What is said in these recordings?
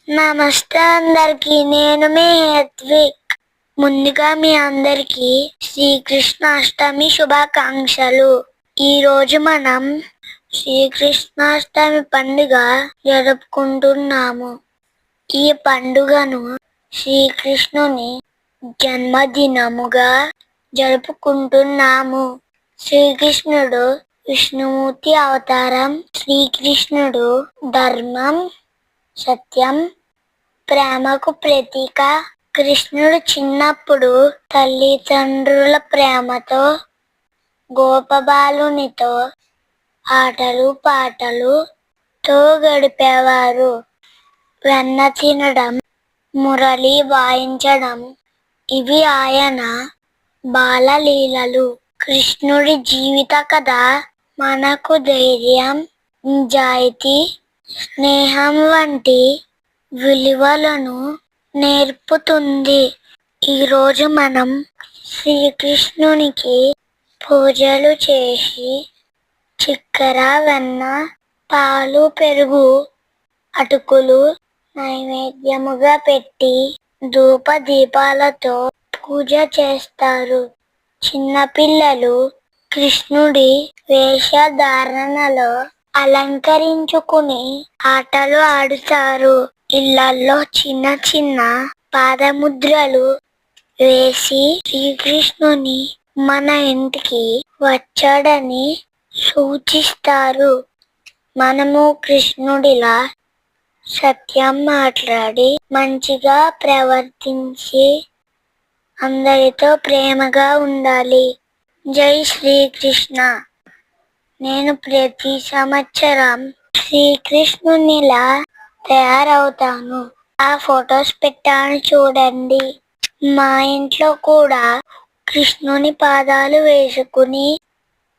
నమస్తే అందరికి, నేను మీ హెత్విక్. ముందుగా మీ అందరికి శ్రీకృష్ణాష్టమి శుభాకాంక్షలు. ఈ రోజు మనం శ్రీకృష్ణాష్టమి పండుగ జరుపుకుంటున్నాము. ఈ పండుగను శ్రీకృష్ణుని జన్మదినముగా జరుపుకుంటున్నాము. శ్రీకృష్ణుడు విష్ణుమూర్తి అవతారం. శ్రీకృష్ణుడు ధర్మం, సత్యం, ప్రేమకు ప్రతీక. కృష్ణుడు చిన్నప్పుడు తల్లిదండ్రుల ప్రేమతో గోపబాలునితో ఆటలు పాటలుతో గడిపేవారు. వెన్న తినడం, మురళి వాయించడం ఇవి ఆయన బాలలీలలు. కృష్ణుడి జీవిత కథ మనకు ధైర్యం, నిజాయితీ, స్నేహం వంటి విలువలను నేర్పుతుంది. ఈరోజు మనం శ్రీకృష్ణునికి పూజలు చేసి చక్కెర, వెన్న, పాలు, పెరుగు, అటుకులు నైవేద్యముగా పెట్టి ధూప దీపాలతో పూజ చేస్తారు. చిన్నపిల్లలు కృష్ణుడి వేషధారణలో అలంకరించుకుని ఆటలు ఆడుతారు. ఇళ్లలో చిన్న చిన్న పాదముద్రలు వేసి శ్రీకృష్ణుని మన ఇంటికి వచ్చాడని సూచిస్తారు. మనము కృష్ణుడిలా సత్యం మాట్లాడి మంచిగా ప్రవర్తించి అందరితో ప్రేమగా ఉండాలి. జై శ్రీకృష్ణ. నేను ప్రతి సంవత్సరం శ్రీకృష్ణునిలా తయారవుతాను. ఆ ఫొటోస్ పెట్టాను చూడండి. మా ఇంట్లో కూడా కృష్ణుని పాదాలు వేసుకుని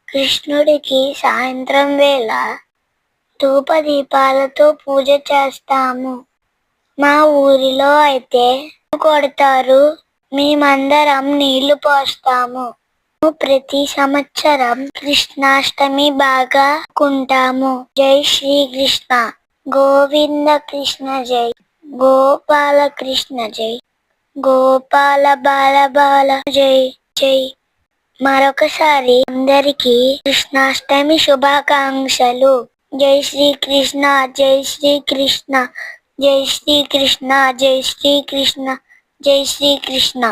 కృష్ణుడికి సాయంత్రం వేళ ధూప దీపాలతో పూజ చేస్తాము. మా ఊరిలో అయితే కొడతారు, మేమందరం నీళ్లు పోస్తాము. ప్రతి సంవత్సరం కృష్ణాష్టమి బాగా కుంటాము. జై శ్రీకృష్ణ. గోవింద కృష్ణ జై, గోపాల కృష్ణ జై, గోపాల బాల బాల జై జై. మరొకసారి అందరికీ కృష్ణాష్టమి శుభాకాంక్షలు. జై శ్రీకృష్ణ, జై శ్రీకృష్ణ, జై శ్రీకృష్ణ, జై శ్రీకృష్ణ, జై శ్రీకృష్ణ.